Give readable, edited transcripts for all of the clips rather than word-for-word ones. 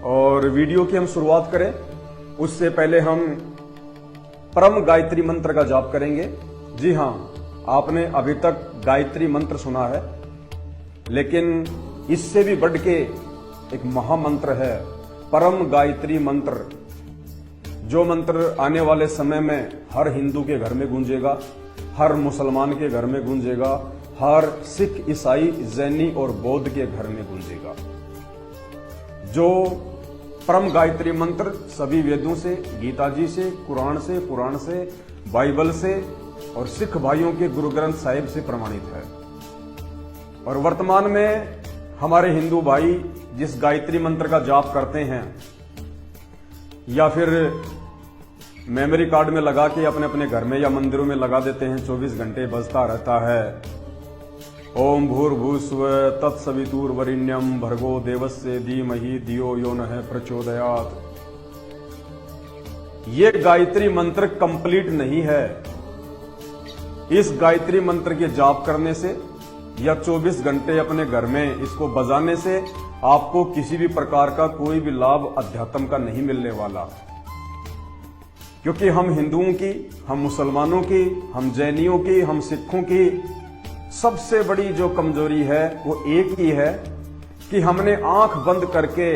और वीडियो की हम शुरुआत करें उससे पहले हम परम गायत्री मंत्र का जाप करेंगे। जी हाँ, आपने अभी तक गायत्री मंत्र सुना है, लेकिन इससे भी बढ़ के एक महामंत्र है परम गायत्री मंत्र, जो मंत्र आने वाले समय में हर हिंदू के घर में गूंजेगा, हर मुसलमान के घर में गूंजेगा, हर सिख, ईसाई, जैनी और बौद्ध के घर में गूंजेगा। जो परम गायत्री मंत्र सभी वेदों से, गीता जी से, कुरान से, पुराण से, बाइबल से और सिख भाइयों के गुरु ग्रंथ साहिब से प्रमाणित है। और वर्तमान में हमारे हिंदू भाई जिस गायत्री मंत्र का जाप करते हैं या फिर मेमोरी कार्ड में लगा के अपने अपने घर में या मंदिरों में लगा देते हैं, 24 घंटे बजता रहता है, ओम भूर्भुवस्सुः तत्सवितुर्वरेण्यं भर्गो देवस्य धीमहि धियो यो नः प्रचोदयात्। ये गायत्री मंत्र कंप्लीट नहीं है। इस गायत्री मंत्र के जाप करने से या 24 घंटे अपने घर में इसको बजाने से आपको किसी भी प्रकार का कोई भी लाभ अध्यात्म का नहीं मिलने वाला, क्योंकि हम हिंदुओं की, हम मुसलमानों की, हम जैनियों की, हम सिखों की सबसे बड़ी जो कमजोरी है वो एक ही है कि हमने आंख बंद करके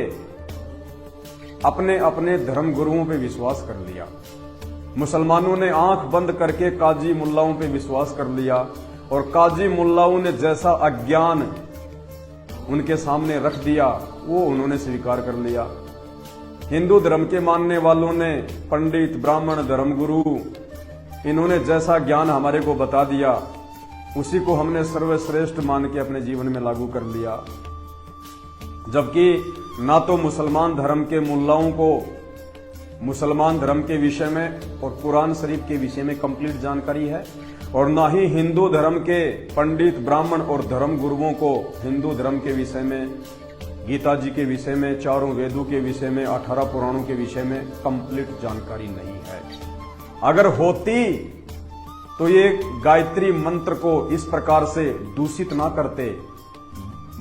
अपने अपने धर्म गुरुओं पे विश्वास कर लिया। मुसलमानों ने आंख बंद करके काजी मुल्लाओं पे विश्वास कर लिया और काजी मुल्लाओं ने जैसा अज्ञान उनके सामने रख दिया वो उन्होंने स्वीकार कर लिया। हिंदू धर्म के मानने वालों ने, पंडित, ब्राह्मण, धर्मगुरु, इन्होंने जैसा ज्ञान हमारे को बता दिया उसी को हमने सर्वश्रेष्ठ मान के अपने जीवन में लागू कर लिया। जबकि ना तो मुसलमान धर्म के मुल्लाओं को मुसलमान धर्म के विषय में और कुरान शरीफ के विषय में कंप्लीट जानकारी है, और ना ही हिंदू धर्म के पंडित, ब्राह्मण और धर्म गुरुओं को हिंदू धर्म के विषय में, गीता जी के विषय में, चारों वेदों के विषय में, 18 पुराणों के विषय में कंप्लीट जानकारी नहीं है। अगर होती तो ये गायत्री मंत्र को इस प्रकार से दूषित ना करते,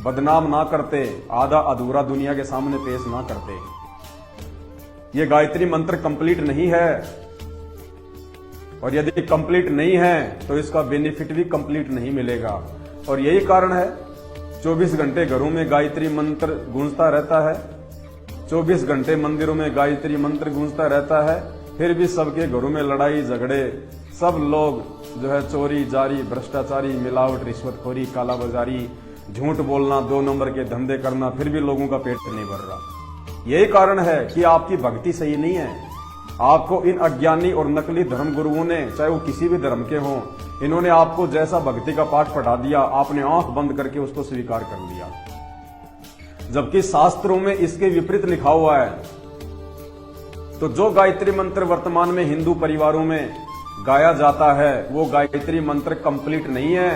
बदनाम ना करते, आधा अधूरा दुनिया के सामने पेश ना करते। ये गायत्री मंत्र कंप्लीट नहीं है, और यदि कंप्लीट नहीं है तो इसका बेनिफिट भी कंप्लीट नहीं मिलेगा। और यही कारण है 24 घंटे घरों में गायत्री मंत्र गूंजता रहता है, 24 घंटे मंदिरों में गायत्री मंत्र गूंजता रहता है, फिर भी सबके घरों में लड़ाई झगड़े, सब लोग जो है चोरी जारी, भ्रष्टाचारी, मिलावट, रिश्वतखोरी, कालाबाजारी, झूठ बोलना, 2 नंबर के धंधे करना, फिर भी लोगों का पेट नहीं भर रहा। यही कारण है कि आपकी भक्ति सही नहीं है। आपको इन अज्ञानी और नकली धर्म गुरुओं ने, चाहे वो किसी भी धर्म के हों, इन्होंने आपको जैसा भक्ति का पाठ पढ़ा दिया, आपने आंख बंद करके उसको स्वीकार कर लिया, जबकि शास्त्रों में इसके विपरीत लिखा हुआ है। तो जो गायत्री मंत्र वर्तमान में हिंदू परिवारों में गाया जाता है वो गायत्री मंत्र कंप्लीट नहीं है।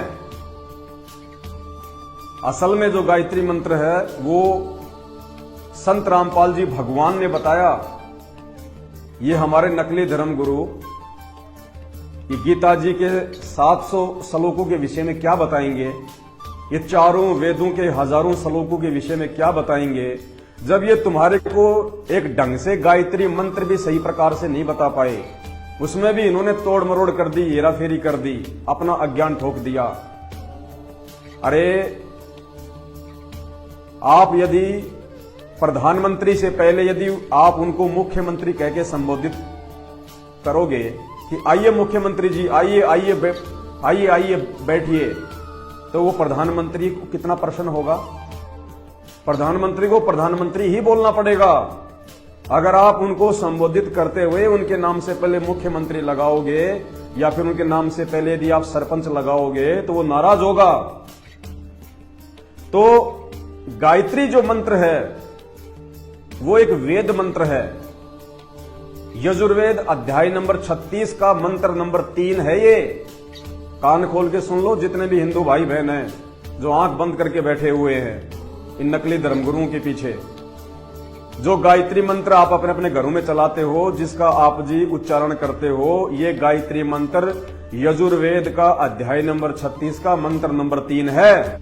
असल में जो गायत्री मंत्र है वो संत रामपाल जी भगवान ने बताया। ये हमारे नकली धर्म गुरु ये गीता जी के 700 श्लोकों के विषय में क्या बताएंगे, ये चारों वेदों के हजारों श्लोकों के विषय में क्या बताएंगे, जब ये तुम्हारे को एक ढंग से गायत्री मंत्र भी सही प्रकार से नहीं बता पाए। उसमें भी इन्होंने तोड़ मरोड़ कर दी, हेराफेरी कर दी, अपना अज्ञान ठोक दिया। अरे आप यदि प्रधानमंत्री से पहले यदि आप उनको मुख्यमंत्री कह के संबोधित करोगे कि आइए मुख्यमंत्री जी, आइए आइए आइए आइए बैठिए, तो वो प्रधानमंत्री को कितना प्रसन्न होगा। प्रधानमंत्री को प्रधानमंत्री ही बोलना पड़ेगा। अगर आप उनको संबोधित करते हुए उनके नाम से पहले मुख्यमंत्री लगाओगे या फिर उनके नाम से पहले यदि आप सरपंच लगाओगे तो वो नाराज होगा। तो गायत्री जो मंत्र है वो एक वेद मंत्र है। यजुर्वेद अध्याय नंबर 36 का मंत्र नंबर 3 है ये। कान खोल के सुन लो जितने भी हिंदू भाई बहन हैं जो आंख बंद करके बैठे हुए हैं इन नकली धर्मगुरुओं के पीछे। जो गायत्री मंत्र आप अपने अपने घरों में चलाते हो, जिसका आप जी उच्चारण करते हो, ये गायत्री मंत्र यजुर्वेद का अध्याय नंबर 36 का मंत्र नंबर 3 है।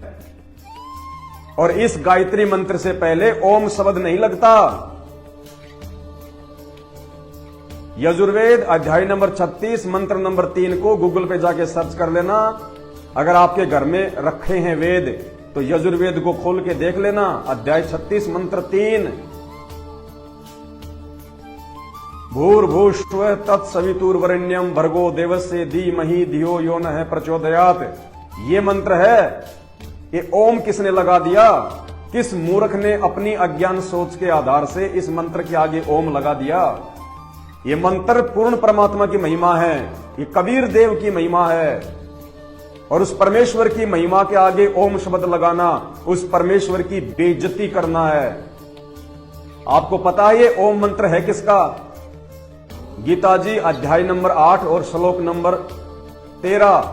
और इस गायत्री मंत्र से पहले ओम शब्द नहीं लगता। यजुर्वेद अध्याय नंबर 36 मंत्र नंबर 3 को गूगल पे जाके सर्च कर लेना। अगर आपके घर में रखे हैं वेद तो यजुर्वेद को खोल के देख लेना। अध्याय 36 मंत्र 3, भूर्भुवस्सुवः तत्सवितुर्वरेण्यं भर्गो देवस्य धीमहि धियो यो नः प्रचोदयात्। ये मंत्र है। ये ओम किसने लगा दिया? किस मूर्ख ने अपनी अज्ञान सोच के आधार से इस मंत्र के आगे ओम लगा दिया? ये मंत्र पूर्ण परमात्मा की महिमा है, ये कबीर देव की महिमा है। और उस परमेश्वर की महिमा के आगे ओम शब्द लगाना उस परमेश्वर की बेइज्जती करना है। आपको पता है ये ओम मंत्र है किसका? गीता जी अध्याय नंबर 8 और श्लोक नंबर 13,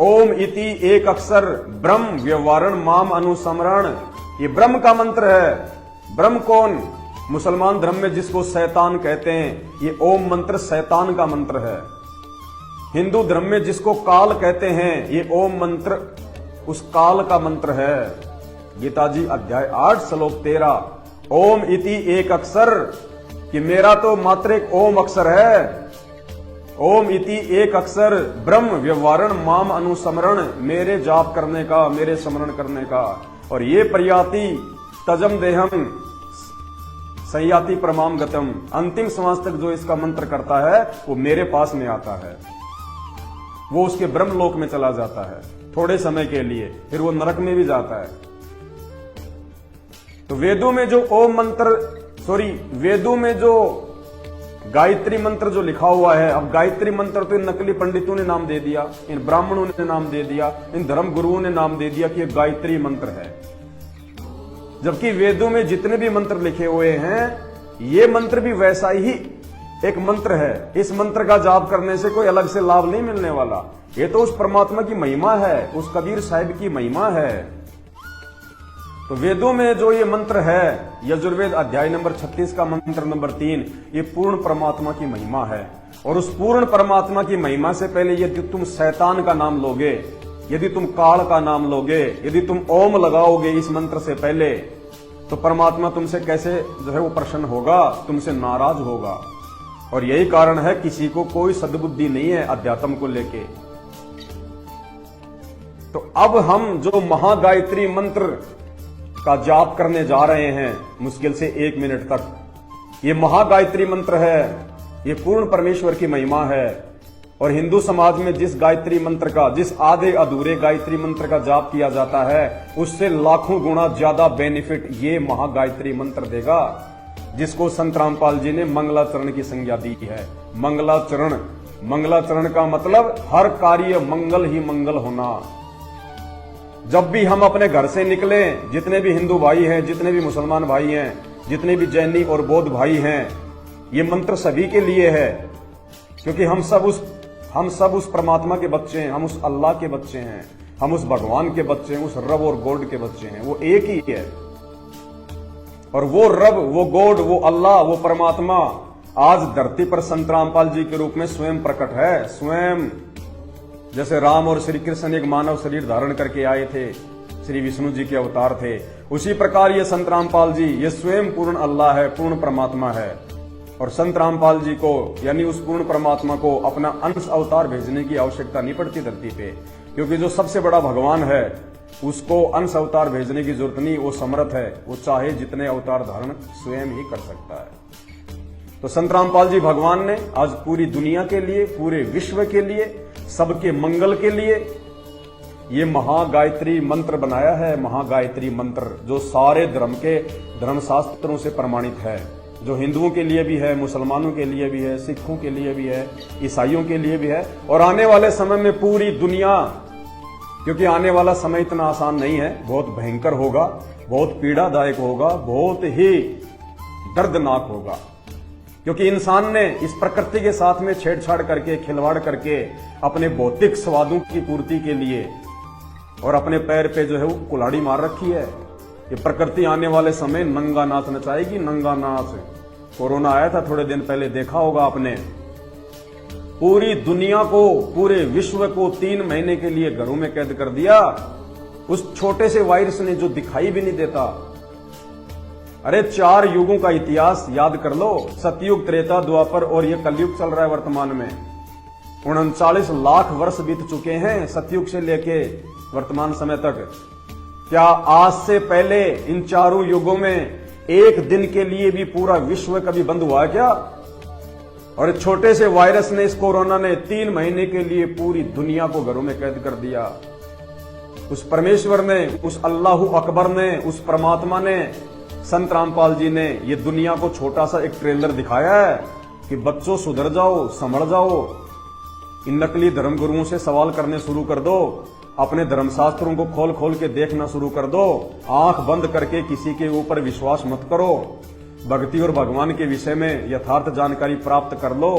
ओम इति एक अक्षर ब्रह्म व्यवहारण माम अनुसमरण। ये ब्रह्म का मंत्र है। ब्रह्म कौन? मुसलमान धर्म में जिसको शैतान कहते हैं, ये ओम मंत्र शैतान का मंत्र है। हिंदू धर्म में जिसको काल कहते हैं, ये ओम मंत्र उस काल का मंत्र है। गीता जी अध्याय 8 श्लोक 13, ओम इति एक अक्षर, कि मेरा तो मात्र एक ओम अक्षर है। ओम इति एक अक्षर ब्रह्म व्यवहारण माम अनुसमरण, मेरे जाप करने का, मेरे स्मरण करने का। और ये प्रयाति तजम देहम संयाति परमाम गतम, अंतिम श्वास तक जो इसका मंत्र करता है वो मेरे पास में आता है। वो उसके ब्रह्म लोक में चला जाता है थोड़े समय के लिए, फिर वो नरक में भी जाता है। तो वेदों में जो ओम मंत्र, वेदों में जो गायत्री मंत्र जो लिखा हुआ है, अब गायत्री मंत्र तो इन नकली पंडितों ने नाम दे दिया, इन ब्राह्मणों ने नाम दे दिया, इन धर्म गुरुओं ने नाम दे दिया कि ये गायत्री मंत्र है। जबकि वेदों में जितने भी मंत्र लिखे हुए हैं, ये मंत्र भी वैसा ही एक मंत्र है। इस मंत्र का जाप करने से कोई अलग से लाभ नहीं मिलने वाला। ये तो उस परमात्मा की महिमा है, उस कबीर साहिब की महिमा है। तो वेदों में जो ये मंत्र है, यजुर्वेद अध्याय नंबर 36 का मंत्र नंबर 3, ये पूर्ण परमात्मा की महिमा है। और उस पूर्ण परमात्मा की महिमा से पहले यदि तुम शैतान का नाम लोगे, यदि तुम काल का नाम लोगे, यदि तुम ओम लगाओगे इस मंत्र से पहले, तो परमात्मा तुमसे कैसे जो है वो प्रसन्न होगा, तुमसे नाराज होगा। और यही कारण है किसी को कोई सद्बुद्धि नहीं है अध्यात्म को लेके। तो अब हम जो महागायत्री मंत्र का जाप करने जा रहे हैं मुश्किल से 1 मिनट तक, ये महागायत्री मंत्र है, ये पूर्ण परमेश्वर की महिमा है। और हिंदू समाज में जिस गायत्री मंत्र का, जिस आधे अधूरे गायत्री मंत्र का जाप किया जाता है, उससे लाखों गुना ज्यादा बेनिफिट ये महागायत्री मंत्र देगा, जिसको संत रामपाल जी ने मंगलाचरण की संज्ञा दी है। मंगलाचरण, मंगलाचरण का मतलब हर कार्य मंगल ही मंगल होना। जब भी हम अपने घर से निकले, जितने भी हिंदू भाई हैं, जितने भी मुसलमान भाई हैं, जितने भी जैनी और बौद्ध भाई हैं, ये मंत्र सभी के लिए है। क्योंकि हम सब उस परमात्मा के बच्चे हैं, हम उस अल्लाह के बच्चे हैं, हम उस भगवान के बच्चे हैं, उस रब और गॉड के बच्चे हैं। वो एक ही है। और वो रब, वो गॉड, वो अल्लाह, वो परमात्मा आज धरती पर संत रामपाल जी के रूप में स्वयं प्रकट है। स्वयं जैसे राम और श्री कृष्ण एक मानव शरीर धारण करके आए थे, श्री विष्णु जी के अवतार थे, उसी प्रकार ये संत रामपाल जी, ये स्वयं पूर्ण अल्लाह है, पूर्ण परमात्मा है। और संत रामपाल जी को, यानी उस पूर्ण परमात्मा को, अपना अंश अवतार भेजने की आवश्यकता नहीं पड़ती धरती पे, क्योंकि जो सबसे बड़ा भगवान है उसको अंश अवतार भेजने की जरूरत नहीं। वो समर्थ है, वो चाहे जितने अवतार धारण स्वयं ही कर सकता है। तो संत रामपाल जी भगवान ने आज पूरी दुनिया के लिए, पूरे विश्व के लिए, सबके मंगल के लिए ये महागायत्री मंत्र बनाया है। महागायत्री मंत्र जो सारे धर्म के धर्मशास्त्रों से प्रमाणित है, जो हिंदुओं के लिए भी है, मुसलमानों के लिए भी है, सिखों के लिए भी है, ईसाइयों के लिए भी है। और आने वाले समय में पूरी दुनिया, क्योंकि आने वाला समय इतना आसान नहीं है, बहुत भयंकर होगा, बहुत पीड़ादायक होगा, बहुत ही दर्दनाक होगा। क्योंकि इंसान ने इस प्रकृति के साथ में छेड़छाड़ करके, खिलवाड़ करके, अपने भौतिक स्वादों की पूर्ति के लिए और अपने पैर पे जो है वो कुल्हाड़ी मार रखी है। ये प्रकृति आने वाले समय नंगा नाच नचाएगी, नंगा नाच। कोरोना आया था थोड़े दिन पहले, देखा होगा आपने। पूरी दुनिया को, पूरे विश्व को 3 महीने के लिए घरों में कैद कर दिया उस छोटे से वायरस ने, जो दिखाई भी नहीं देता। अरे 4 युगों का इतिहास याद कर लो, सतयुग, त्रेता, द्वापर और ये कलयुग चल रहा है वर्तमान में। 39 लाख वर्ष बीत चुके हैं सतयुग से लेके वर्तमान समय तक। क्या आज से पहले इन 4 युगों में एक दिन के लिए भी पूरा विश्व कभी बंद हुआ है क्या? और छोटे से वायरस ने, इस कोरोना ने 3 महीने के लिए पूरी दुनिया को घरों में कैद कर दिया। उस परमेश्वर ने, उस अल्लाह अकबर ने, उस परमात्मा ने, संत रामपाल जी ने ये दुनिया को छोटा सा एक ट्रेलर दिखाया है कि बच्चों सुधर जाओ, संभल जाओ, इन नकली धर्मगुरुओं से सवाल करने शुरू कर दो, अपने धर्मशास्त्रों को खोल खोल के देखना शुरू कर दो, आंख बंद करके किसी के ऊपर विश्वास मत करो, भक्ति और भगवान के विषय में यथार्थ जानकारी प्राप्त कर लो।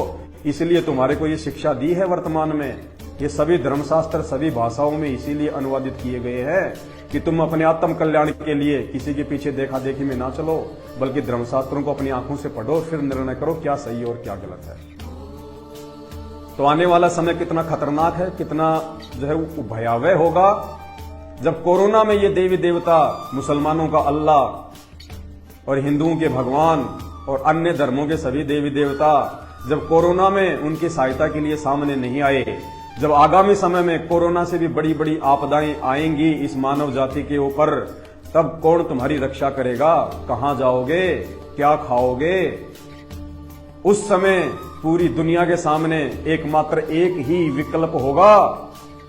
इसलिए तुम्हारे को ये शिक्षा दी है वर्तमान में। ये सभी धर्मशास्त्र सभी भाषाओं में इसीलिए अनुवादित किए गए हैं कि तुम अपने आत्म कल्याण के लिए किसी के पीछे देखा देखी में ना चलो, बल्कि धर्मशास्त्रों को अपनी आंखों से पढ़ो, फिर निर्णय करो क्या सही और क्या गलत है। तो आने वाला समय कितना खतरनाक है, कितना जो है वो भयावह होगा, जब कोरोना में ये देवी देवता, मुसलमानों का अल्लाह और हिंदुओं के भगवान और अन्य धर्मों के सभी देवी देवता जब कोरोना में उनकी सहायता के लिए सामने नहीं आए, जब आगामी समय में कोरोना से भी बड़ी बड़ी आपदाएं आएंगी इस मानव जाति के ऊपर, तब कौन तुम्हारी रक्षा करेगा? कहां जाओगे? क्या खाओगे? उस समय पूरी दुनिया के सामने एकमात्र एक ही विकल्प होगा,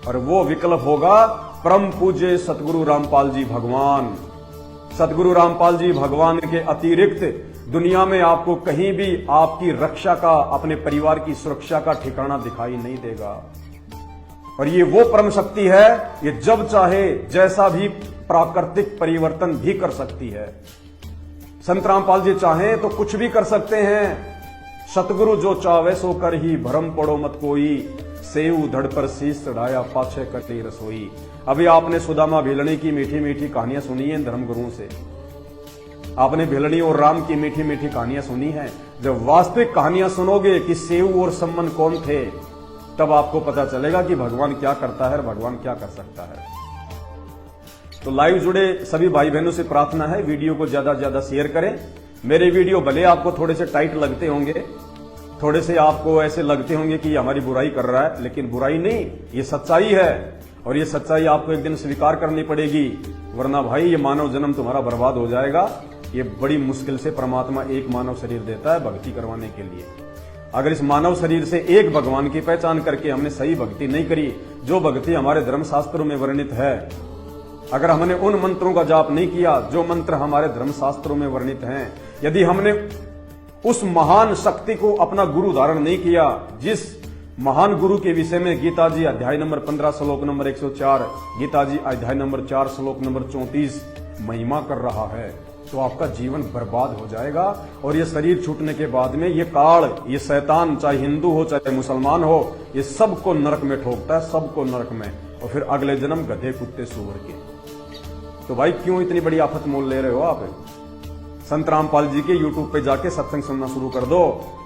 और वो विकल्प होगा परम पूज्य सतगुरु रामपाल जी भगवान। सतगुरु रामपाल जी भगवान के अतिरिक्त दुनिया में आपको कहीं भी आपकी रक्षा का, अपने परिवार की सुरक्षा का ठिकाना दिखाई नहीं देगा। और ये वो परम शक्ति है, ये जब चाहे जैसा भी प्राकृतिक परिवर्तन भी कर सकती है। संत रामपाल जी चाहें तो कुछ भी कर सकते हैं। सतगुरु जो चावे सो कर ही, भरम पड़ो मत कोई, सेऊ धड़ पर शीश चढ़ाया पाछे कटी रसोई। अभी आपने सुदामा भिलनी की मीठी मीठी कहानियां सुनी है धर्मगुरुओं से, आपने भिलनी और राम की मीठी मीठी कहानियां सुनी है। जब वास्तविक कहानियां सुनोगे कि सेऊ और सम्मन कौन थे, तब आपको पता चलेगा कि भगवान क्या करता है और भगवान क्या कर सकता है। तो लाइव जुड़े सभी भाई बहनों से प्रार्थना है, वीडियो को ज्यादा से ज्यादा शेयर करें। मेरे वीडियो भले आपको थोड़े से टाइट लगते होंगे, थोड़े से आपको ऐसे लगते होंगे कि हमारी बुराई कर रहा है, लेकिन बुराई नहीं, ये सच्चाई है। और ये सच्चाई आपको एक दिन स्वीकार करनी पड़ेगी, वरना भाई ये मानव जन्म तुम्हारा बर्बाद हो जाएगा। ये बड़ी मुश्किल से परमात्मा एक मानव शरीर देता है भक्ति करवाने के लिए। अगर इस मानव शरीर से एक भगवान की पहचान करके हमने सही भक्ति नहीं करी, जो भक्ति हमारे धर्मशास्त्रों में वर्णित है, अगर हमने उन मंत्रों का जाप नहीं किया जो मंत्र हमारे धर्मशास्त्रों में वर्णित हैं, यदि हमने उस महान शक्ति को अपना गुरु धारण नहीं किया, जिस महान गुरु के विषय में गीता जी अध्याय नंबर 15 श्लोक नंबर 104, गीता जी अध्याय नंबर 4 श्लोक नंबर 34 महिमा कर रहा है, तो आपका जीवन बर्बाद हो जाएगा। और ये शरीर छूटने के बाद में ये काल, ये शैतान, चाहे हिंदू हो चाहे मुसलमान हो, ये सबको नरक में ठोकता है, सबको नरक में, और फिर अगले जन्म गधे कुत्ते सूअर के। तो भाई क्यों इतनी बड़ी आफत मोल ले रहे हो आप? संत रामपाल जी के YouTube पे जाके सत्संग सुनना शुरू कर दो।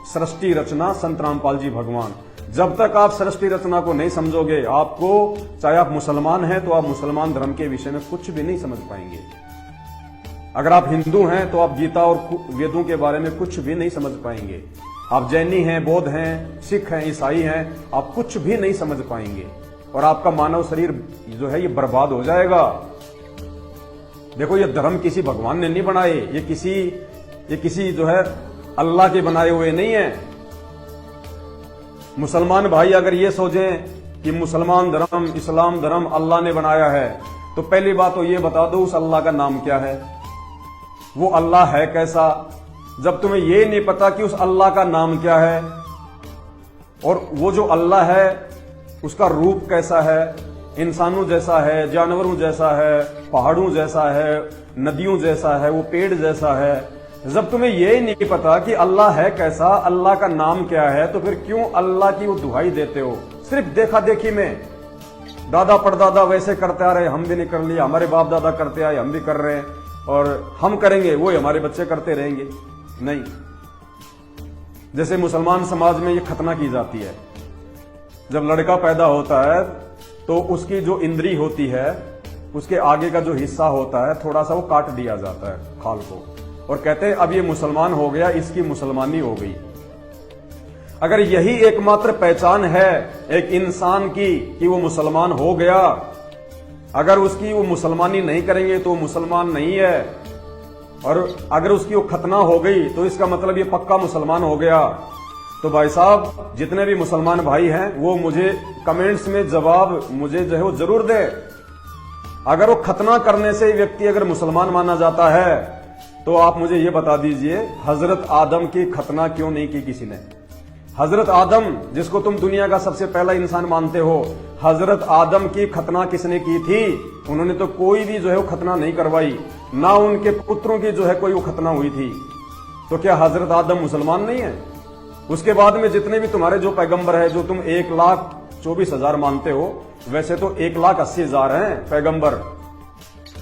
सृष्टि रचना संत रामपाल जी भगवान। जब तक आप सृष्टि रचना को नहीं समझोगे, आपको, चाहे आप मुसलमान हैं तो आप मुसलमान धर्म के विषय में कुछ भी नहीं समझ पाएंगे। अगर आप हिंदू हैं तो आप गीता और वेदों के बारे में कुछ भी नहीं समझ पाएंगे। आप जैनी हैं, बौद्ध हैं, सिख हैं, ईसाई हैं, आप कुछ भी नहीं समझ पाएंगे, और आपका मानव शरीर जो है ये बर्बाद हो जाएगा। देखो, ये धर्म किसी भगवान ने नहीं बनाए, ये किसी जो है अल्लाह के बनाए हुए नहीं है। मुसलमान भाई अगर ये सोचें कि मुसलमान धर्म, इस्लाम धर्म अल्लाह ने बनाया है, तो पहली बात तो ये बता दो उस अल्लाह का नाम क्या है, वो अल्लाह है कैसा। जब तुम्हें ये नहीं पता कि उस अल्लाह का नाम क्या है और वो जो अल्लाह है उसका रूप कैसा है, इंसानों जैसा है, जानवरों जैसा है, पहाड़ों जैसा है, नदियों जैसा है, वो पेड़ जैसा है, जब तुम्हें ये नहीं पता कि अल्लाह है कैसा, अल्लाह का नाम क्या है, तो फिर क्यों अल्लाह की वो दुहाई देते हो? सिर्फ देखा देखी में, दादा परदादा वैसे करते आ रहे, हम भी नहीं कर लिया, हमारे बाप दादा करते आए, हम भी कर रहे हैं, और हम करेंगे वो हमारे बच्चे करते रहेंगे। नहीं, जैसे मुसलमान समाज में ये खतना की जाती है, जब लड़का पैदा होता है तो उसकी जो इंद्री होती है, उसके आगे का जो हिस्सा होता है, थोड़ा सा वो काट दिया जाता है खाल को, और कहते हैं अब ये मुसलमान हो गया, इसकी मुसलमानी हो गई। अगर यही एकमात्र पहचान है एक इंसान की कि वो मुसलमान हो गया, अगर उसकी वो मुसलमानी नहीं करेंगे तो वो मुसलमान नहीं है, और अगर उसकी वो खतना हो गई तो इसका मतलब ये पक्का मुसलमान हो गया, तो भाई साहब जितने भी मुसलमान भाई हैं वो मुझे कमेंट्स में जवाब मुझे जो है वो जरूर दे। अगर वो खतना करने से व्यक्ति अगर मुसलमान माना जाता है तो आप मुझे ये बता दीजिए हजरत आदम की खतना क्यों नहीं की किसी ने? हजरत आदम जिसको तुम दुनिया का सबसे पहला इंसान मानते हो, हजरत आदम की खतना किसने की थी? उन्होंने तो कोई भी जो है वो खतना नहीं करवाई, ना उनके पुत्रों की जो है कोई वो खतना हुई थी। तो क्या हजरत आदम मुसलमान नहीं है? उसके बाद में जितने भी तुम्हारे जो पैगंबर है, जो तुम 1,24,000 मानते हो, वैसे तो 1,80,000 हैं पैगंबर,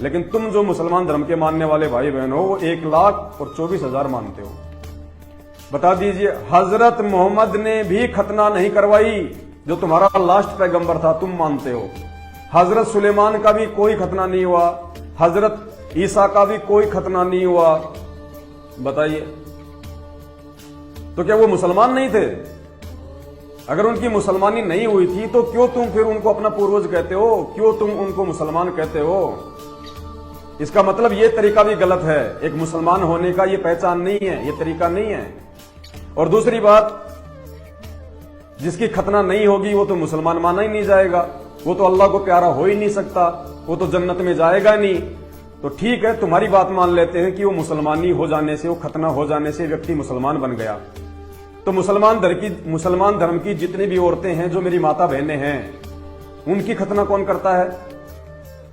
लेकिन तुम जो मुसलमान धर्म के मानने वाले भाई बहन हो वो 1,24,000 मानते हो। बता दीजिए हजरत मोहम्मद ने भी खतना नहीं करवाई, जो तुम्हारा लास्ट पैगंबर था, तुम मानते हो। हजरत सुलेमान का भी कोई खतना नहीं हुआ, हजरत ईसा का भी कोई खतना नहीं हुआ। बताइए तो क्या वो मुसलमान नहीं थे? अगर उनकी मुसलमानी नहीं हुई थी तो क्यों तुम फिर उनको अपना पूर्वज कहते हो? क्यों तुम उनको मुसलमान कहते हो? इसका मतलब ये तरीका भी गलत है। एक मुसलमान होने का ये पहचान नहीं है, ये तरीका नहीं है। और दूसरी बात, जिसकी खतना नहीं होगी वो तो मुसलमान माना ही नहीं जाएगा, वो तो अल्लाह को प्यारा हो ही नहीं सकता, वो तो जन्नत में जाएगा नहीं। तो ठीक है, तुम्हारी बात मान लेते हैं कि वो मुसलमानी हो जाने से, वो खतना हो जाने से व्यक्ति मुसलमान बन गया। तो मुसलमान धर्म की जितनी भी औरतें हैं जो मेरी माता बहनें हैं, उनकी खतना कौन करता है?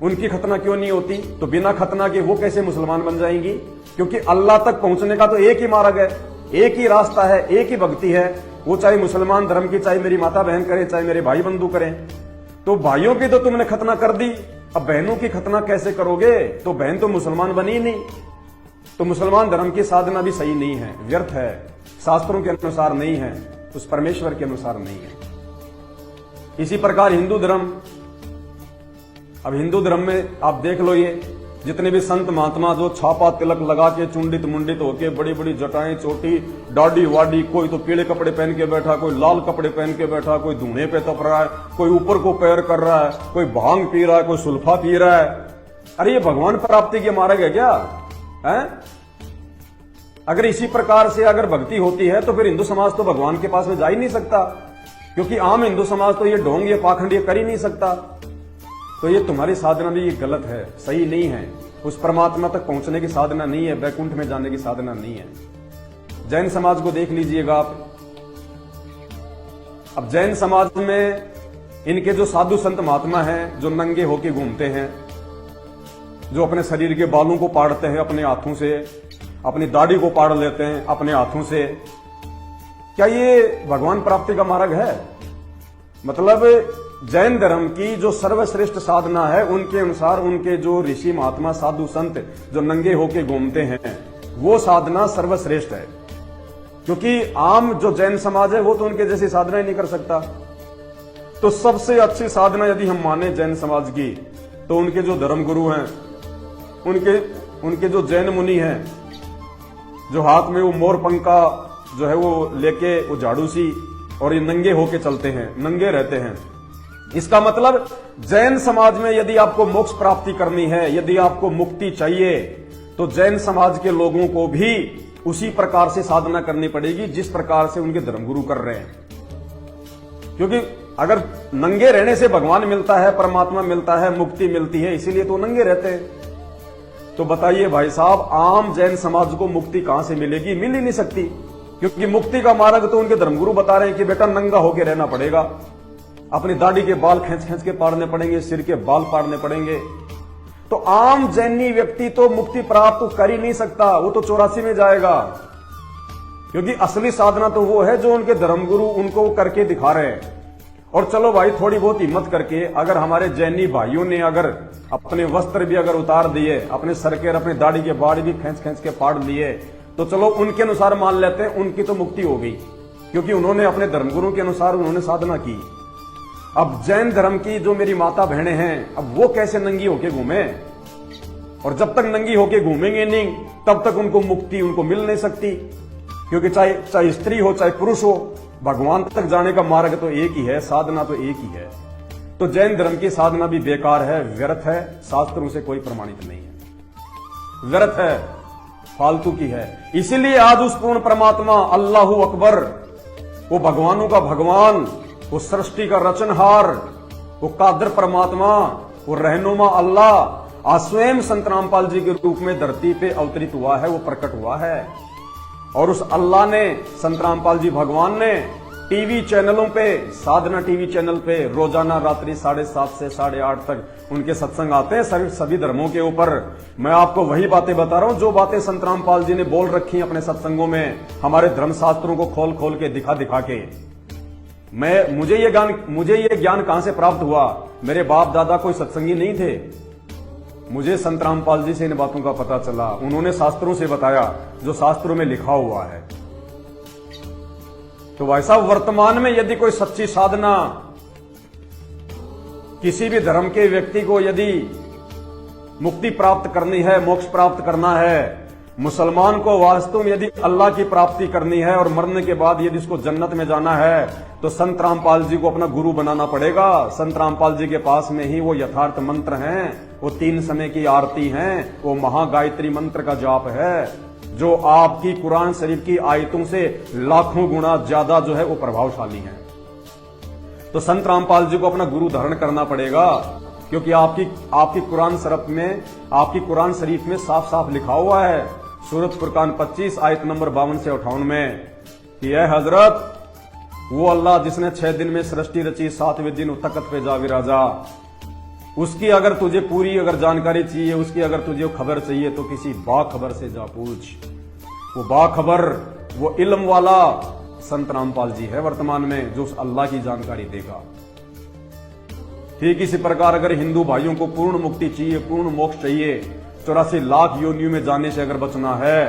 उनकी खतना क्यों नहीं होती? तो बिना खतना के वो कैसे मुसलमान बन जाएंगी? क्योंकि अल्लाह तक पहुंचने का तो एक ही मार्ग है, एक ही रास्ता है, एक ही भक्ति है। वो चाहे मुसलमान धर्म की, चाहे मेरी माता बहन करें, चाहे मेरे भाई बंधु करें। तो भाइयों की तो तुमने खतना कर दी, अब बहनों की खतना कैसे करोगे? तो बहन तो मुसलमान बनी नहीं। तो मुसलमान धर्म की साधना भी सही नहीं है, व्यर्थ है, शास्त्रों के अनुसार नहीं है, उस परमेश्वर के अनुसार नहीं है। इसी प्रकार हिंदू धर्म, अब हिंदू धर्म में आप देख लो, ये जितने भी संत महात्मा जो छापा तिलक लगा के चुंडित मुंडित होके, बड़ी बड़ी जटाएं, चोटी, दाढ़ी वाडी, कोई तो पीले कपड़े पहन के बैठा, कोई लाल कपड़े पहन के बैठा, कोई धूने पे तप रहा है, कोई ऊपर को पैर कर रहा है, कोई भांग पी रहा है, कोई सुल्फा पी रहा है। अरे ये भगवान प्राप्ति के मार्ग है क्या? है? अगर इसी प्रकार से अगर भक्ति होती है तो फिर हिंदू समाज तो भगवान के पास में जा ही नहीं सकता, क्योंकि आम हिंदू समाज तो ये ढोंग, ये पाखंड ये कर ही नहीं सकता। तो ये तुम्हारी साधना भी ये गलत है, सही नहीं है, उस परमात्मा तक पहुंचने की साधना नहीं है, वैकुंठ में जाने की साधना नहीं है। जैन समाज को देख लीजिएगा आप। अब जैन समाज में इनके जो साधु संत महात्मा हैं, जो नंगे होके घूमते हैं, जो अपने शरीर के बालों को पाड़ते हैं अपने हाथों से, अपनी दाढ़ी को पाड़ लेते हैं अपने हाथों से, क्या ये भगवान प्राप्ति का मार्ग है? मतलब जैन धर्म की जो सर्वश्रेष्ठ साधना है, उनके अनुसार उनके जो ऋषि महात्मा साधु संत जो नंगे होके घूमते हैं, वो साधना सर्वश्रेष्ठ है। क्योंकि आम जो जैन समाज है वो तो उनके जैसी साधना ही नहीं कर सकता। तो सबसे अच्छी साधना यदि हम माने जैन समाज की, तो उनके जो धर्म गुरु हैं, उनके जो जैन मुनि हैं, जो हाथ में वो मोर पंखा जो है वो लेके, वो झाड़ू सी, और ये नंगे होके चलते हैं, नंगे रहते हैं। इसका मतलब जैन समाज में यदि आपको मोक्ष प्राप्ति करनी है, यदि आपको मुक्ति चाहिए, तो जैन समाज के लोगों को भी उसी प्रकार से साधना करनी पड़ेगी जिस प्रकार से उनके धर्मगुरु कर रहे हैं। क्योंकि अगर नंगे रहने से भगवान मिलता है, परमात्मा मिलता है, मुक्ति मिलती है, इसीलिए तो नंगे रहते हैं। तो बताइए भाई साहब, आम जैन समाज को मुक्ति कहां से मिलेगी? मिल ही नहीं सकती, क्योंकि मुक्ति का मार्ग तो उनके धर्मगुरु बता रहे हैं कि बेटा नंगा होके रहना पड़ेगा, अपनी दाढ़ी के बाल खींच खींच के पाड़ने पड़ेंगे, सिर के बाल पाड़ने पड़ेंगे। तो आम जैनी व्यक्ति तो मुक्ति प्राप्त कर ही नहीं सकता, वो तो 84 में जाएगा। क्योंकि असली साधना तो वो है जो उनके धर्मगुरु उनको करके दिखा रहे हैं। और चलो भाई, थोड़ी बहुत हिम्मत करके अगर हमारे जैनी भाइयों ने अगर अपने वस्त्र भी अगर उतार दिए, अपने सर के, अपनी दाढ़ी के बाल भी खींच खींच के पाड़ लिए, तो चलो उनके अनुसार मान लेते हैं, उनकी तो मुक्ति हो गई, क्योंकि उन्होंने अपने धर्मगुरु के अनुसार उन्होंने साधना की। अब जैन धर्म की जो मेरी माता बहनें हैं, अब वो कैसे नंगी होके घूमे? और जब तक नंगी होके घूमेंगे नहीं, तब तक उनको मुक्ति उनको मिल नहीं सकती, क्योंकि चाहे स्त्री हो चाहे पुरुष हो, भगवान तक जाने का मार्ग तो एक ही है, साधना तो एक ही है। तो जैन धर्म की साधना भी बेकार है, व्यर्थ है, शास्त्रों से कोई प्रमाणित नहीं है, व्यर्थ है, फालतू की है। इसीलिए आज उस पूर्ण परमात्मा अल्लाहू अकबर, वो भगवानों का भगवान, वो सृष्टि का रचनहार, वो कादर परमात्मा, वो रहनुमा अल्लाह आज स्वयं संत रामपाल जी के रूप में धरती पे अवतरित हुआ है, वो प्रकट हुआ है। और उस अल्लाह ने, संत रामपाल जी भगवान ने टीवी चैनलों पे, साधना टीवी चैनल पे रोजाना रात्रि 7:30 से 8:30 तक उनके सत्संग आते हैं सभी धर्मों के ऊपर। मैं आपको वही बातें बता रहा हूं जो बातें संत रामपाल जी ने बोल रखी हैं अपने सत्संगों में, हमारे धर्मशास्त्रों को खोल खोल के दिखा के। मुझे ये ज्ञान कहां से प्राप्त हुआ? मेरे बाप दादा कोई सत्संगी नहीं थे, मुझे संत रामपाल जी से इन बातों का पता चला। उन्होंने शास्त्रों से बताया जो शास्त्रों में लिखा हुआ है। तो भाई साहब, वर्तमान में यदि कोई सच्ची साधना किसी भी धर्म के व्यक्ति को यदि मुक्ति प्राप्त करनी है, मोक्ष प्राप्त करना है, मुसलमान को वास्तव में यदि अल्लाह की प्राप्ति करनी है और मरने के बाद यदि इसको जन्नत में जाना है, तो संत रामपाल जी को अपना गुरु बनाना पड़ेगा। संत रामपाल जी के पास में ही वो यथार्थ मंत्र हैं, वो 3 समय की आरती हैं, वो महागायत्री मंत्र का जाप है, जो आपकी कुरान शरीफ की आयतों से लाखों गुना ज्यादा जो है वो प्रभावशाली है। तो संत रामपाल जी को अपना गुरु धारण करना पड़ेगा, क्योंकि आपकी कुरान शरीफ में साफ साफ लिखा हुआ है, सूरत फुरकान 25 आयत नंबर 52 से 58 में कि ऐ हजरत, वो अल्लाह जिसने 6 दिन में सृष्टि रची, 7वें दिन तख्त पे जा विराजा, उसकी अगर तुझे पूरी अगर जानकारी चाहिए, उसकी अगर तुझे खबर चाहिए, तो किसी बाखबर से जा पूछ। वो बाखबर, वो इल्म वाला संत रामपाल जी है वर्तमान में, जो उस अल्लाह की जानकारी देगा। ठीक इसी प्रकार अगर हिंदू भाइयों को पूर्ण मुक्ति चाहिए, पूर्ण मोक्ष चाहिए, 84 लाख योनियों में जाने से अगर बचना है,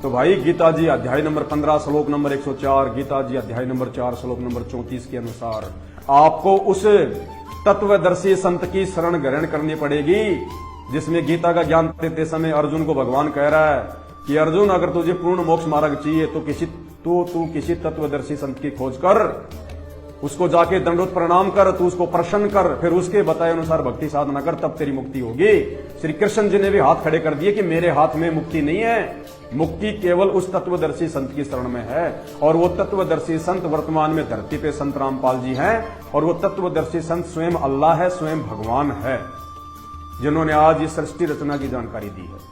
तो भाई गीता जी अध्याय नंबर 15 श्लोक नंबर 104, गीता जी अध्याय नंबर 4 श्लोक नंबर 34 के अनुसार आपको उस तत्वदर्शी संत की शरण ग्रहण करनी पड़ेगी, जिसमें गीता का ज्ञान देते समय अर्जुन को भगवान कह रहा है कि अर्जुन, अगर तुझे पूर्ण मोक्ष मार्ग चाहिए तो तू किसी तत्वदर्शी संत की खोज कर, उसको जाके दंडोत प्रणाम कर, तू उसको प्रसन्न कर, फिर उसके बताए अनुसार भक्ति साधना कर, तब तेरी मुक्ति होगी। श्री कृष्ण जी ने भी हाथ खड़े कर दिए कि मेरे हाथ में मुक्ति नहीं है, मुक्ति केवल उस तत्वदर्शी संत की शरण में है। और वो तत्वदर्शी संत वर्तमान में धरती पे संत रामपाल जी हैं, और वो तत्वदर्शी संत स्वयं अल्लाह है, स्वयं भगवान है, जिन्होंने आज इस सृष्टि रचना की जानकारी दी है।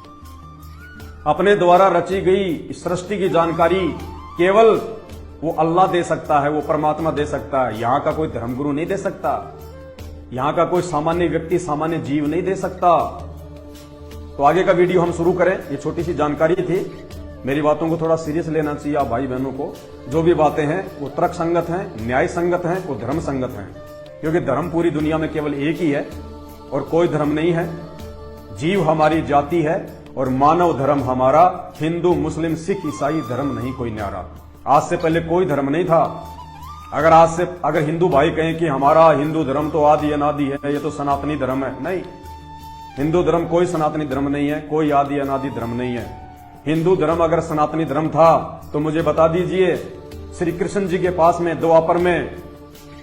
अपने द्वारा रची गई सृष्टि की जानकारी केवल वो अल्लाह दे सकता है, वो परमात्मा दे सकता है। यहां का कोई धर्मगुरु नहीं दे सकता, यहां का कोई सामान्य व्यक्ति, सामान्य जीव नहीं दे सकता। तो आगे का वीडियो हम शुरू करें। ये छोटी सी जानकारी थी, मेरी बातों को थोड़ा सीरियस लेना चाहिए आप भाई बहनों को। जो भी बातें हैं वो तर्क संगत हैं, न्याय संगत हैं, वो धर्म संगत हैं, क्योंकि धर्म पूरी दुनिया में केवल एक ही है और कोई धर्म नहीं है। जीव हमारी जाति है और मानव धर्म हमारा हिंदू, मुस्लिम, सिख, ईसाई धर्म नहीं कोई न्यारा। आज से पहले कोई धर्म नहीं था। अगर हिंदू भाई कहें कि हमारा हिंदू धर्म तो आदि अनादि है, ये तो सनातनी धर्म है, नहीं, हिंदू धर्म कोई सनातनी धर्म नहीं है, कोई आदि अनादि धर्म नहीं है। हिंदू धर्म अगर सनातनी धर्म था तो मुझे बता दीजिए, श्री कृष्ण जी के पास में द्वापर में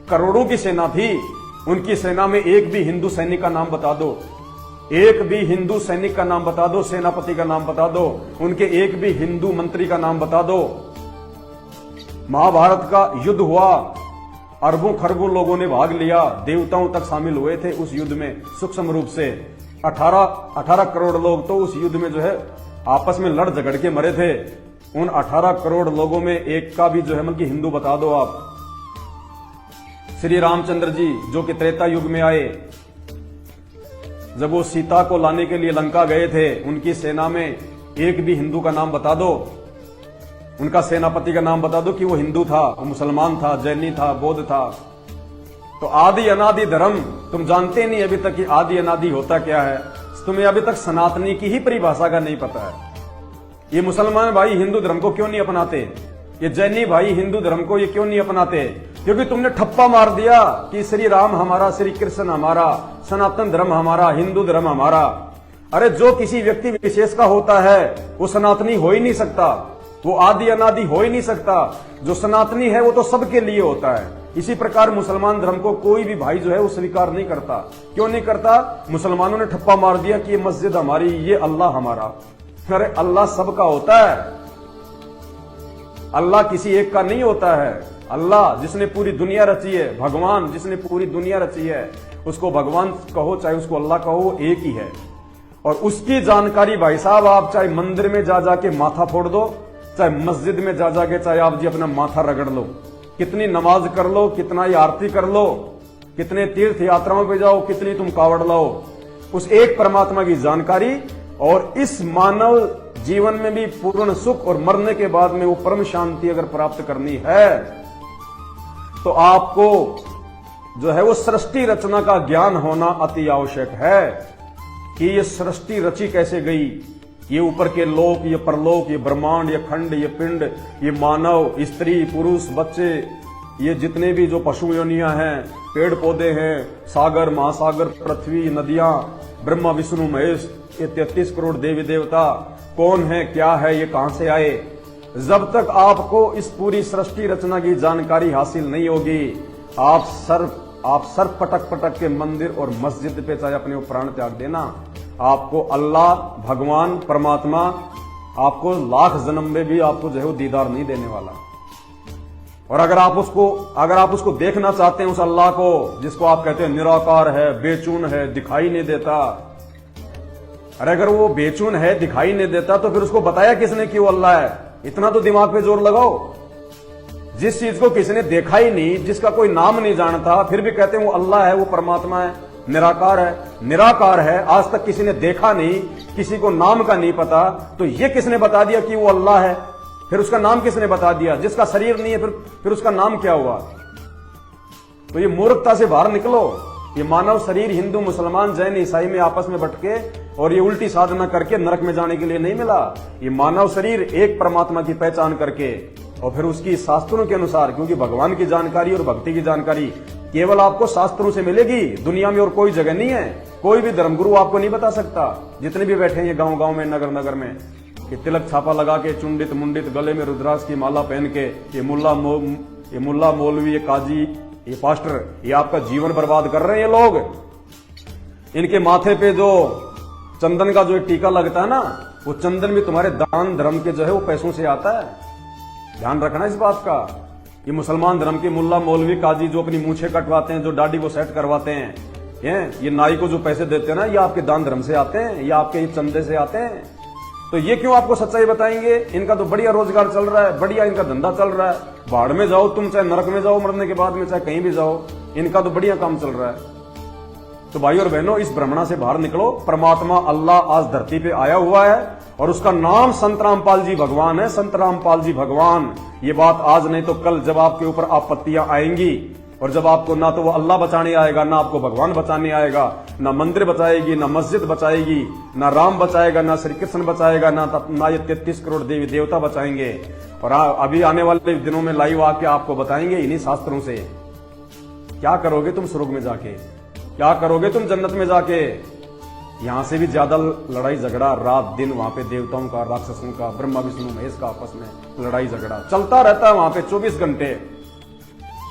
करोड़ों की सेना थी, उनकी सेना में एक भी हिंदू सैनिक का नाम बता दो, एक भी हिंदू सैनिक का नाम बता दो, सेनापति का नाम बता दो, उनके एक भी हिंदू मंत्री का नाम बता दो। महाभारत का युद्ध हुआ, अरबों खरबों लोगों ने भाग लिया, देवताओं तक शामिल हुए थे उस युद्ध में सूक्ष्म रूप से। 18 करोड़ लोग तो उस युद्ध में जो है आपस में लड़ झगड़ के मरे थे। उन 18 करोड़ लोगों में एक का भी जो है मतलब हिंदू बता दो आप। श्री रामचंद्र जी जो कि त्रेता युग में आए, जब वो सीता को लाने के लिए लंका गए थे, उनकी सेना में एक भी हिंदू का नाम बता दो, उनका सेनापति का नाम बता दो कि वो हिंदू था, वो मुसलमान था, जैनी था, बौद्ध था। तो आदि अनादि धर्म तुम जानते नहीं अभी तक कि आदि अनादि होता क्या है। तुम्हें अभी तक सनातनी की ही परिभाषा का नहीं पता है। ये मुसलमान भाई हिंदू धर्म को क्यों नहीं अपनाते, ये जैनी भाई हिंदू धर्म को ये क्यों नहीं अपनाते? क्योंकि तुमने ठप्पा मार दिया कि श्री राम हमारा, श्री कृष्ण हमारा, सनातन धर्म हमारा, हिंदू धर्म हमारा। अरे जो किसी व्यक्ति विशेष का होता है वो सनातनी हो ही नहीं सकता, वो आदि अनादि हो ही नहीं सकता। जो सनातनी है वो तो सबके लिए होता है। इसी प्रकार मुसलमान धर्म को कोई भी भाई जो है वो स्वीकार नहीं करता। क्यों नहीं करता? मुसलमानों ने ठप्पा मार दिया कि ये मस्जिद हमारी, ये अल्लाह हमारा। अरे अल्लाह सबका होता है, अल्लाह किसी एक का नहीं होता है। अल्लाह जिसने पूरी दुनिया रची है, भगवान जिसने पूरी दुनिया रची है, उसको भगवान कहो चाहे उसको अल्लाह कहो, एक ही है। और उसकी जानकारी भाई साहब आप चाहे मंदिर में जा जाके माथा फोड़ दो, चाहे मस्जिद में जा जाके चाहे आप जी अपना माथा रगड़ लो, कितनी नमाज कर लो, कितना ही आरती कर लो, कितने तीर्थ यात्राओं पे जाओ, कितनी तुम कावड़ लाओ, उस एक परमात्मा की जानकारी और इस मानव जीवन में भी पूर्ण सुख और मरने के बाद में वो परम शांति अगर प्राप्त करनी है तो आपको जो है वो सृष्टि रचना का ज्ञान होना अति आवश्यक है कि ये सृष्टि रची कैसे गई, ये ऊपर के लोक, ये परलोक, ये ब्रह्मांड, ये खंड, ये पिंड, ये मानव, स्त्री, पुरुष, बच्चे, ये जितने भी जो पशु योनियां हैं, पेड़ पौधे हैं, सागर, महासागर, पृथ्वी, नदियां, ब्रह्मा विष्णु महेश, ये 33 करोड़ देवी देवता कौन है, क्या है, ये कहां से आए, जब तक आपको इस पूरी सृष्टि रचना की जानकारी हासिल नहीं होगी, आप सर पटक पटक के मंदिर और मस्जिद पे चाहे अपने प्राण त्याग देना, आपको अल्लाह, भगवान, परमात्मा आपको लाख जन्म में भी आपको जो है वो दीदार नहीं देने वाला। और अगर आप उसको देखना चाहते हैं, उस अल्लाह को जिसको आप कहते हैं निराकार है, बेचून है, दिखाई नहीं देता, अरे अगर वो बेचून है, दिखाई नहीं देता, तो फिर उसको बताया किसने कि वो अल्लाह है? इतना तो दिमाग पे जोर लगाओ। जिस चीज को किसी ने देखा ही नहीं, जिसका कोई नाम नहीं जानता, फिर भी कहते हैं वो अल्लाह है, वो परमात्मा है, निराकार है। निराकार है, आज तक किसी ने देखा नहीं, किसी को नाम का नहीं पता, तो ये किसने बता दिया कि वो अल्लाह है? फिर उसका नाम किसने बता दिया? जिसका शरीर नहीं है फिर उसका नाम क्या हुआ? तो ये मूर्खता से बाहर निकलो। ये मानव शरीर हिंदू, मुसलमान, जैन, ईसाई में आपस में भटके और ये उल्टी साधना करके नरक में जाने के लिए नहीं मिला। ये मानव शरीर एक परमात्मा की पहचान करके और फिर उसकी शास्त्रों के अनुसार, क्योंकि भगवान की जानकारी और भक्ति की जानकारी केवल आपको शास्त्रों से मिलेगी, दुनिया में और कोई जगह नहीं है। कोई भी धर्मगुरु आपको नहीं बता सकता। जितने भी बैठे हैं गांव गांव में, नगर नगर में, कि तिलक छापा लगा के, चुंडित मुंडित, गले में रुद्राक्ष की माला पहन के, ये मुल्ला मौलवी, ये काजी, ये पास्टर, ये आपका जीवन बर्बाद कर रहे हैं ये लोग। इनके माथे पे जो चंदन का जो टीका लगता है ना, वो चंदन भी तुम्हारे दान धर्म के जो है वो पैसों से आता है। ध्यान रखना इस बात का। ये मुसलमान धर्म के मुल्ला मौलवी काजी जो अपनी मूछें कटवाते हैं, जो दाढ़ी को सेट करवाते हैं, ये नाई को जो पैसे देते हैं ना, ये आपके दान धर्म से आते हैं, ये आपके चंदे से आते हैं। तो ये क्यों आपको सच्चाई बताएंगे? इनका तो बढ़िया रोजगार चल रहा है, बढ़िया इनका धंधा चल रहा है। भाड़ में जाओ तुम, चाहे नरक में जाओ मरने के बाद में, चाहे कहीं भी जाओ, इनका तो बढ़िया काम चल रहा है। तो भाई और बहनों, इस भ्रमणा से बाहर निकलो। परमात्मा अल्लाह आज धरती पे आया हुआ है और उसका नाम संत रामपाल जी भगवान है। संत रामपाल जी भगवान, ये बात आज नहीं तो कल जब आपके ऊपर आपत्तियां आएंगी और जब आपको ना तो वो अल्लाह बचाने आएगा, ना आपको भगवान बचाने आएगा, ना मंदिर बचाएगी, ना मस्जिद बचाएगी, ना राम बचाएगा, ना श्री कृष्ण बचाएगा, ना ये 33 करोड़ देवी देवता बचाएंगे। और अभी आने वाले दिनों में लाइव आके आपको बताएंगे इन्हीं शास्त्रों से क्या करोगे तुम स्वर्ग में जाके, क्या करोगे तुम जन्नत में जाके। यहां से भी ज्यादा लड़ाई झगड़ा रात दिन वहां पे देवताओं का, राक्षसों का, ब्रह्मा विष्णु महेश का आपस में लड़ाई झगड़ा चलता रहता है। वहां पे 24 घंटे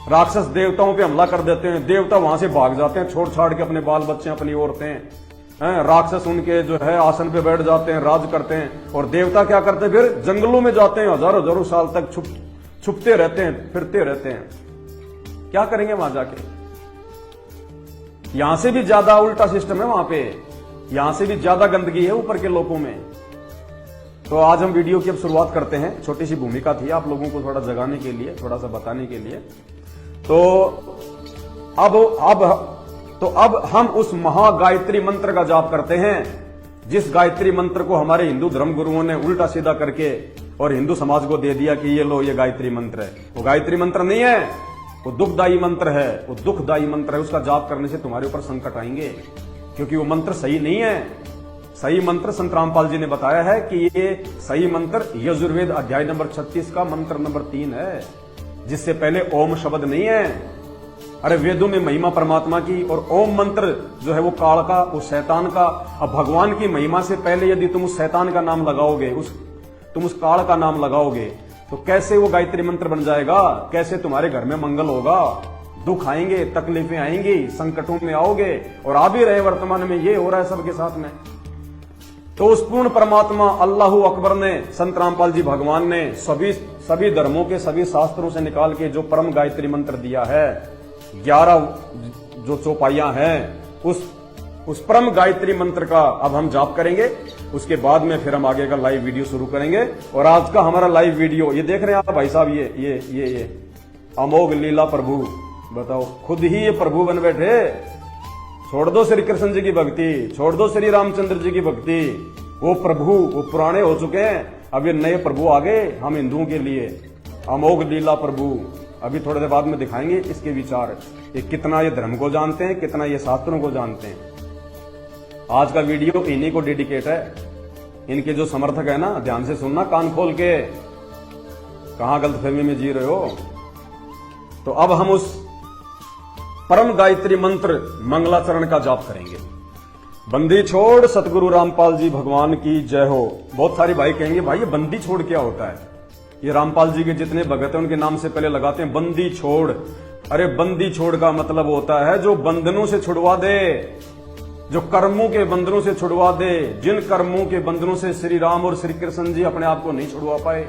राक्षस देवताओं पे हमला कर देते हैं, देवता वहां से भाग जाते हैं छोड़ छाड़ के, अपने बाल बच्चे, अपनी औरतें, राक्षस उनके जो है आसन पे बैठ जाते हैं, राज करते हैं। और देवता क्या करते हैं? फिर जंगलों में जाते हैं, हजारों साल तक छुपते रहते हैं, फिरते रहते हैं। क्या करेंगे वहां जाके? यहां से भी ज्यादा उल्टा सिस्टम है वहां पे, यहां से भी ज्यादा गंदगी है ऊपर के लोगों में। तो आज हम वीडियो की अब शुरुआत करते हैं। छोटी सी भूमिका थी आप लोगों को थोड़ा जगाने के लिए, थोड़ा सा बताने के लिए। तो अब हम उस महागायत्री मंत्र का जाप करते हैं, जिस गायत्री मंत्र को हमारे हिंदू धर्म गुरुओं ने उल्टा सीधा करके और हिंदू समाज को दे दिया कि ये लो, ये गायत्री मंत्र है। वो गायत्री मंत्र नहीं है, वो दुखदायी मंत्र है, वो दुखदायी मंत्र है। उसका जाप करने से तुम्हारे ऊपर संकट आएंगे, क्योंकि वो मंत्र सही नहीं है। सही मंत्र संत रामपाल जी ने बताया है कि ये सही मंत्र यजुर्वेद अध्याय नंबर 36 का मंत्र नंबर 3 है, जिससे पहले ओम शब्द नहीं है। अरे वेदों में महिमा परमात्मा की, और ओम मंत्र जो है वो काल का, वो शैतान का। अब भगवान की महिमा से पहले यदि तुम उस शैतान का नाम लगाओगे, तुम उस काल का नाम लगाओगे, तो कैसे वो गायत्री मंत्र बन जाएगा? कैसे तुम्हारे घर में मंगल होगा? दुख आएंगे, तकलीफें आएंगी, संकटों में आओगे, और आ भी रहे वर्तमान में, ये हो रहा है सबके साथ में। तो उस पूर्ण परमात्मा अल्लाहू अकबर ने, संत रामपाल जी भगवान ने सभी धर्मों के सभी शास्त्रों से निकाल के जो परम गायत्री मंत्र दिया है, 11 जो चौपाइयां हैं, उस परम गायत्री मंत्र का अब हम जाप करेंगे। उसके बाद में फिर हम आगे का लाइव वीडियो शुरू करेंगे। और आज का हमारा लाइव वीडियो ये देख रहे हैं आप भाई साहब, ये अमोघ लीला प्रभु, बताओ खुद ही ये प्रभु बन बैठे। छोड़ दो श्री कृष्ण जी की भक्ति, छोड़ दो श्री रामचंद्र जी की भक्ति, वो प्रभु वो पुराने हो चुके हैं, अब ये नए प्रभु आ गए हम हिंदुओं के लिए। अमोघ लीला प्रभु, अभी थोड़ी देर बाद में दिखाएंगे इसके विचार, ये कितना ये धर्म को जानते हैं, कितना ये शास्त्रों को जानते हैं। आज का वीडियो इन्हीं को डेडिकेट है। इनके जो समर्थक है ना, ध्यान से सुनना, कान खोल के, कहां गलतफहमी में जी रहे हो। तो अब हम उस परम गायत्री मंत्र मंगलाचरण का जाप करेंगे। बंदी छोड़ सतगुरु रामपाल जी भगवान की जय हो। बहुत सारे भाई कहेंगे भाई ये बंदी छोड़ क्या होता है? ये रामपाल जी के जितने भगत हैं उनके नाम से पहले लगाते हैं बंदी छोड़। अरे बंदी छोड़ का मतलब होता है जो बंधनों से छुड़वा दे, जो कर्मों के बंधनों से छुड़वा दे। जिन कर्मों के बंधनों से श्री राम और श्री कृष्ण जी अपने आप को नहीं छुड़वा पाए,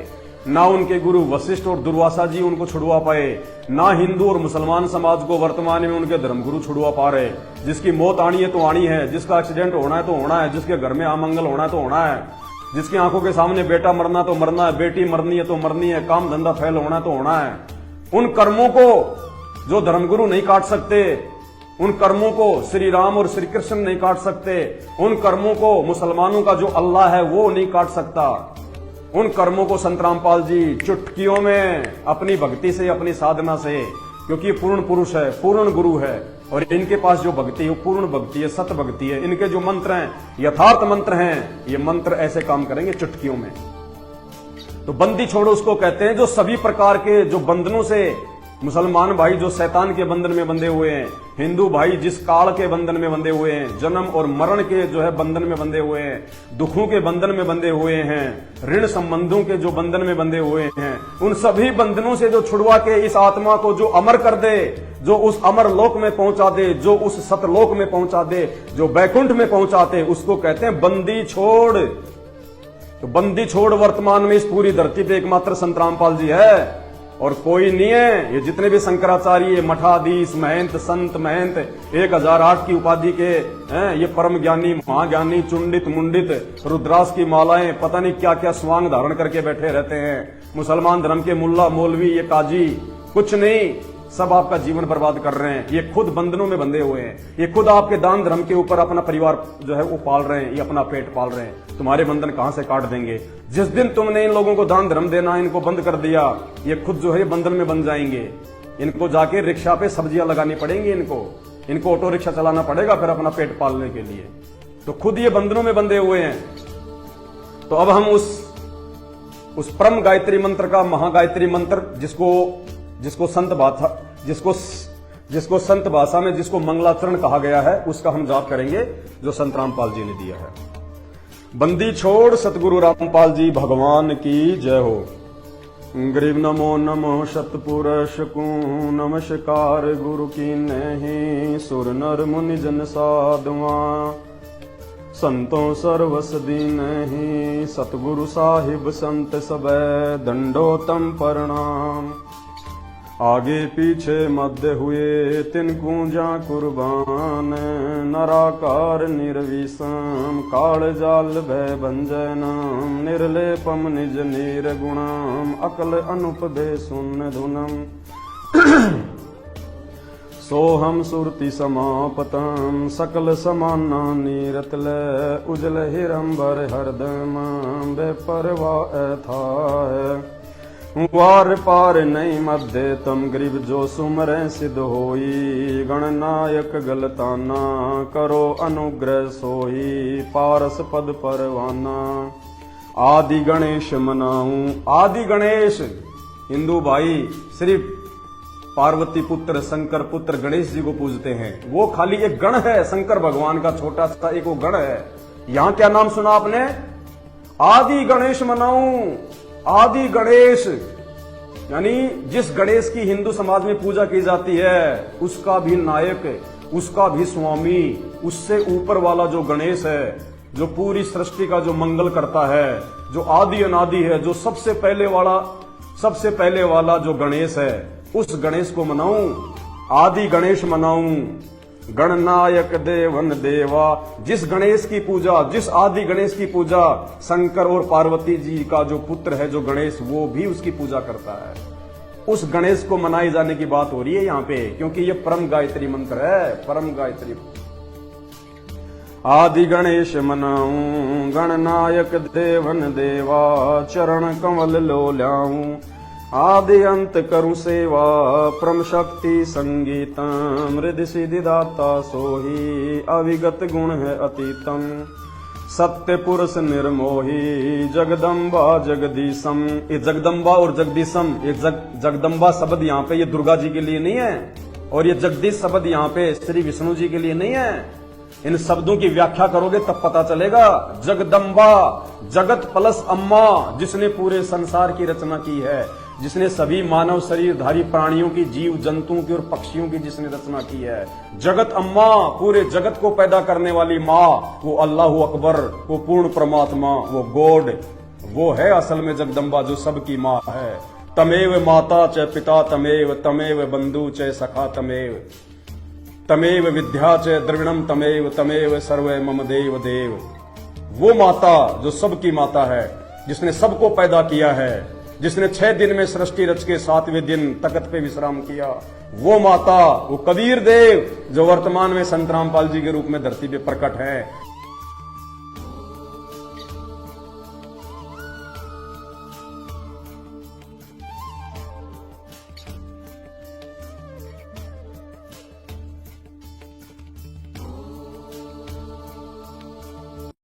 ना उनके गुरु वशिष्ठ और दुर्वासा जी उनको छुड़वा पाए, ना हिंदू और मुसलमान समाज को वर्तमान में उनके धर्मगुरु छुड़वा पा रहे। जिसकी मौत आनी है तो आनी है, जिसका एक्सीडेंट होना है तो होना है, जिसके घर में अमंगल होना है तो होना है, जिसकी आंखों के सामने बेटा मरना तो मरना है, बेटी मरनी है तो मरनी है, काम धंधा फैल होना है तो होना है। उन कर्मों को जो धर्मगुरु नहीं काट सकते, उन कर्मों को श्री राम और श्री कृष्ण नहीं काट सकते, उन कर्मों को मुसलमानों का जो अल्लाह है वो नहीं काट सकता। उन कर्मों को संत रामपाल जी चुटकियों में अपनी भक्ति से, अपनी साधना से, क्योंकि पूर्ण पुरुष है, पूर्ण गुरु है, और इनके पास जो भक्ति है वो पूर्ण भक्ति है, सत भक्ति है। इनके जो मंत्र हैं यथार्थ मंत्र हैं, ये मंत्र ऐसे काम करेंगे चुटकियों में। तो बंदी छोड़ो उसको कहते हैं जो सभी प्रकार के जो बंधनों से, मुसलमान भाई जो शैतान के बंधन में बंधे हुए हैं, हिंदू भाई जिस काल के बंधन में बंधे हुए हैं, जन्म और मरण के जो है बंधन में बंधे हुए हैं, दुखों के बंधन में बंधे हुए हैं, ऋण संबंधों के जो बंधन में बंधे हुए हैं, उन सभी बंधनों से जो छुड़वा के इस आत्मा को जो अमर कर दे, जो उस अमर लोक में पहुंचा दे, जो उस सतलोक में पहुंचा दे, जो बैकुंठ में पहुंचा दे, उसको कहते हैं बंदी छोड़। तो बंदी छोड़ वर्तमान में इस पूरी धरती पे एकमात्र संत रामपाल जी है और कोई नहीं है। ये जितने भी शंकराचार्य, मठाधीश, महंत, संत महंत, 1008 की उपाधि के हैं, ये परम ज्ञानी, महाज्ञानी, चुंडित मुंडित, रुद्रास की मालाएं, पता नहीं क्या क्या स्वांग धारण करके बैठे रहते हैं। मुसलमान धर्म के मुल्ला मौलवी, ये काजी, कुछ नहीं, सब आपका जीवन बर्बाद कर रहे हैं। ये खुद बंधनों में बंधे हुए हैं, ये खुद आपके दान धर्म के ऊपर अपना परिवार जो है वो पाल रहे हैं, ये अपना पेट पाल रहे हैं। तुम्हारे बंधन कहां से काट देंगे? जिस दिन तुमने इन लोगों को दान धर्म देना इनको बंद कर दिया, ये खुद जो है बंधन में बन जाएंगे। इनको जाके रिक्शा पे सब्जियां लगानी पड़ेंगी, इनको ऑटो रिक्शा चलाना पड़ेगा फिर अपना पेट पालने के लिए। तो खुद ये बंधनों में बंधे हुए हैं। तो अब हम उस परम गायत्री मंत्र का, महागायत्री मंत्र, जिसको संत भाषा में जिसको मंगलाचरण कहा गया है, उसका हम जाप करेंगे जो संत रामपाल जी ने दिया है। बंदी छोड़ सतगुरु रामपाल जी भगवान की जय हो। गरीब नमो नमो शतपुरुष को नमस्कार गुरु की नहीं, सुर नर मुनि जन साधुआ संतों सर्वस दीन ही, सतगुरु साहिब संत सबे दंडोतम प्रणाम। आगे पीछे मध्य हुए तिनको जा कुर्बान, नराकार निर्विषम काल जाल भय भंजनम, निर्लेपम निज निर्गुणम अकल अनुपदे सुन धुनम। सोहम सुरति समापतम सकल समाना नीरतल, उजल हिरंबर हरदम बेपरवा अथाह। वार पार नहीं मध्य तम गरीब जो सुमरे सिद्ध होई, गणनायक गलताना करो अनुग्रह सोई, पारस पद परवाना। आदि गणेश मनाऊं, आदि गणेश हिंदू भाई सिर्फ पार्वती पुत्र शंकर पुत्र गणेश जी को पूजते हैं। वो खाली एक गण है, शंकर भगवान का छोटा सा एक वो गण है। यहां क्या नाम सुना आपने? आदि गणेश मनाऊं। आदि गणेश यानी जिस गणेश की हिंदू समाज में पूजा की जाती है उसका भी नायक, उसका भी स्वामी, उससे ऊपर वाला जो गणेश है, जो पूरी सृष्टि का जो मंगल करता है, जो आदि अनादि है, जो सबसे पहले वाला जो गणेश है, उस गणेश को मनाऊं। आदि गणेश मनाऊं। गणनायक देवन देवा। जिस गणेश की पूजा, जिस आदि गणेश की पूजा शंकर और पार्वती जी का जो पुत्र है जो गणेश, वो भी उसकी पूजा करता है, उस गणेश को मनाए जाने की बात हो रही है यहां पे, क्योंकि ये परम गायत्री मंत्र है। परम गायत्री आदि गणेश मनाऊं। गणनायक देवन देवा। चरण कमल लो ल्याऊं। आदि अंत करूं सेवा। परम शक्ति संगीतम। रिद्धि सिद्धि दाता सोही। अविगत गुण है अतीतम। सत्य पुरुष निर्मोही। जगदम्बा जगदीशम। ये जगदम्बा और जगदीशम, ये जगदम्बा शब्द यहाँ पे ये दुर्गा जी के लिए नहीं है, और ये जगदीश शब्द यहाँ पे श्री विष्णु जी के लिए नहीं है। इन शब्दों की व्याख्या करोगे तब पता चलेगा। जगदम्बा, जगत प्लस अम्मा, जिसने पूरे संसार की रचना की है, जिसने सभी मानव शरीरधारी प्राणियों की, जीव जंतुओं की और पक्षियों की जिसने रचना की है। जगत अम्मा, पूरे जगत को पैदा करने वाली माँ, वो अल्लाह अकबर, वो पूर्ण परमात्मा, वो गॉड, वो है असल में जगदम्बा, जो सबकी माँ है। तमेव माता च पिता तमेव, तमेव बंधु च सखा तमेव, तमेव विद्या च द्रविणम तमेव, तमेव सर्व मम देव देव। वो माता जो सबकी माता है, जिसने सबको पैदा किया है, जिसने 6 दिन में सृष्टि रच के 7वें दिन तख्त पे विश्राम किया, वो माता, वो कबीर देव जो वर्तमान में संत रामपाल जी के रूप में धरती पे प्रकट है।